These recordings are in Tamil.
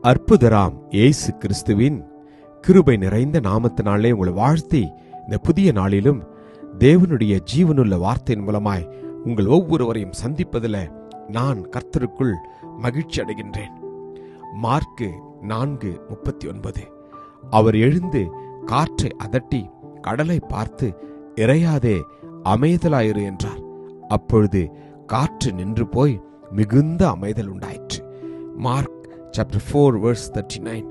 அற்புதராம் இயேசு கிறிஸ்துவின் கிருபை நிறைந்த நாமத்தினாலே உங்களை வாழ்த்தி இந்த புதிய நாளிலும் தேவனுடைய ஜீவனுள்ள வார்த்தையின் மூலமாய் உங்கள் ஒவ்வொருவரையும் சந்திப்பதில் நான் கர்த்தருக்குள் மகிழ்ச்சி அடைகின்றேன். மார்க்கு 4:39. அவர் எழுந்து காற்றை அதட்டி கடலை பார்த்து, இறையாதே, அமைதலாயிரு என்றார். அப்பொழுது காற்று நின்று போய் மிகுந்த அமைதல் உண்டாயிற்று. Mark chapter 4:39.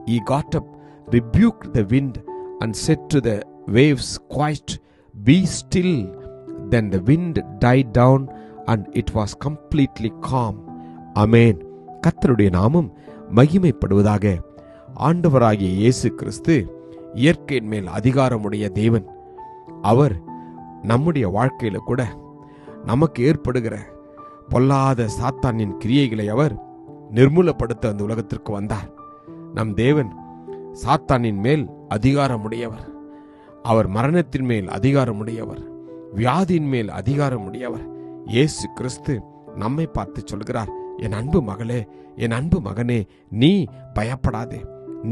He got up, rebuked the wind, and said to the waves, Quiet, be still. Then the wind died down, and it was completely calm. Amen. கர்த்தருடைய நாமம் மகிமைப்படுவதாக. ஆண்டவராகிய இயேசு கிறிஸ்து இயற்கையின் மேல் அதிகாரமுடைய தேவன். அவர் நம்முடைய வாழ்க்கையில கூட நமக்கு ஏற்படுகிற பொல்லாத சாத்தானின் கிரியைகளை அவர் நிர்மூலப்படுத்த அந்த உலகத்திற்கு வந்தார். நம் தேவன் சாத்தானின் மேல் அதிகாரமுடையவர். அவர் மரணத்தின் மேல் அதிகாரமுடையவர், வியாதியின் மேல் அதிகாரமுடையவர். இயேசு கிறிஸ்து நம்மை பார்த்து சொல்கிறார், என் அன்பு மகளே, என் அன்பு மகனே, நீ பயப்படாதே,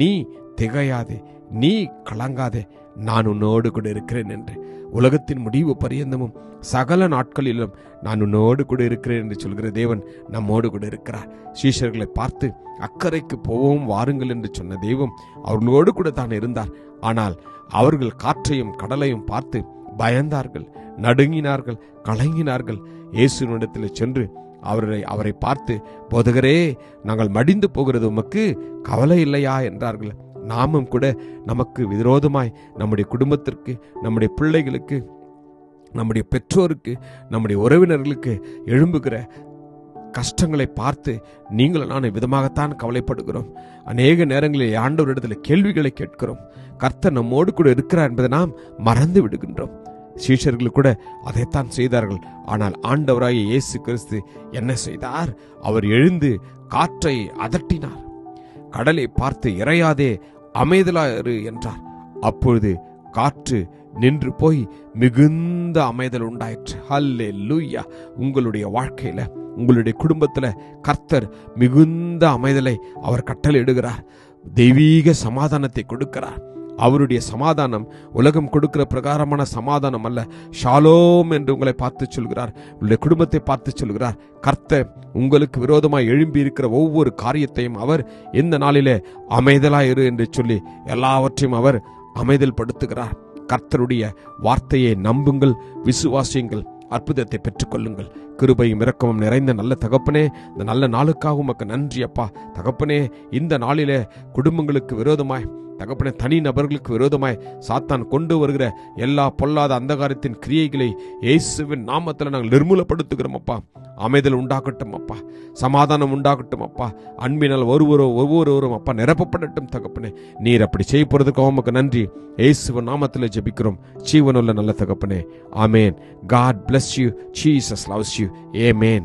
நீ திகையாதே, நீ கலங்காதே, நான் உன்னோடு கூட இருக்கிறேன் என்று. உலகத்தின் முடிவு பரியந்தமும் சகல நாட்களிலும் நான் உன்னோடு கூட இருக்கிறேன் என்று சொல்கிற தேவன் நம்மோடு கூட இருக்கிறார். சீஷர்களை பார்த்து அக்கறைக்கு போவோம் வாருங்கள் என்று சொன்ன தெய்வம் அவர்களோடு கூட தான் இருந்தார். ஆனால் அவர்கள் காற்றையும் கடலையும் பார்த்து பயந்தார்கள், நடுங்கினார்கள், கலங்கினார்கள். இயேசுவினிடத்தில் சென்று அவரை பார்த்து, போதகரே, நாங்கள் மடிந்து போகிறது உமக்கு கவலை இல்லையா என்றார்கள். நாமும் கூட நமக்கு விரோதமாய் நம்முடைய குடும்பத்திற்கு, நம்முடைய பிள்ளைகளுக்கு, நம்முடைய பெற்றோருக்கு, நம்முடைய உறவினர்களுக்கு எழும்புகிற கஷ்டங்களை பார்த்து நீங்களும் நான் விதமாகத்தான் கவலைப்படுகிறோம். அநேக நேரங்களில் ஆண்டவரிடத்தில் கேள்விகளை கேட்கிறோம். கர்த்தர் நம்மோடு கூட இருக்கிறார் என்பதை நாம் மறந்து விடுகின்றோம். சீஷர்கள் கூட அதைத்தான் செய்தார்கள். ஆனால் ஆண்டவராகிய இயேசு கிறிஸ்து என்ன செய்தார்? அவர் எழுந்து காற்றை அதட்டினார், கடலை பார்த்து இறையாதே, அமைதலாயிரு என்றார். அப்பொழுது காற்று நின்று போய் மிகுந்த அமைதல் உண்டாயிற்று. ஹல்லேலூயா. உங்களுடைய வாழ்க்கையில, உங்களுடைய குடும்பத்துல கர்த்தர் மிகுந்த அமைதலை அவர் கட்டளையிடுகிறார். தெய்வீக சமாதானத்தை கொடுக்கிறார். அவருடைய சமாதானம் உலகம் கொடுக்கிற பிரகாரமான சமாதானம் அல்ல. ஷாலோம் என்று உங்களை பார்த்து சொல்கிறார், உங்களுடைய குடும்பத்தை பார்த்து சொல்கிறார். கர்த்தர் உங்களுக்கு விரோதமாய் எழும்பி இருக்கிற ஒவ்வொரு காரியத்தையும் அவர் இந்த நாளிலே அமைதலாயிரு என்று சொல்லி எல்லாவற்றையும் அவர் அமைதல் படுத்துகிறார். கர்த்தருடைய வார்த்தையை நம்புங்கள், விசுவாசியுங்கள், அற்புதத்தை பெற்றுக்கொள்ளுங்கள். கிருபையும் இரக்கமும் நிறைந்த நல்ல தகப்பனே, இந்த நல்ல நாளுக்காக உமக்கு நன்றி அப்பா. தகப்பனே, இந்த நாளிலே குடும்பங்களுக்கு விரோதமாய், தகப்பனே, தனி நபர்களுக்கு விரோதமாய் சாத்தான் கொண்டு வருகிற எல்லா பொல்லாத அந்தகாரத்தின் கிரியைகளை இயேசுவின் நாமத்தில் நாங்கள் நிர்மூலப்படுத்துகிறோம் அப்பா. அமைதல் உண்டாகட்டும் அப்பா, சமாதானம் உண்டாகட்டும் அப்பா. அன்பினால் ஒவ்வொருவரும் அப்பா நிரப்பப்படட்டும் தகப்பனே. நீர் அப்படி செய்ய போறதுக்காக உமக்கு நன்றி. இயேசுவின் நாமத்தில் ஜெபிக்கிறோம் ஜீவனுள்ள நல்ல தகப்பனே. ஆமேன். God bless you. Jesus loves you. Amen.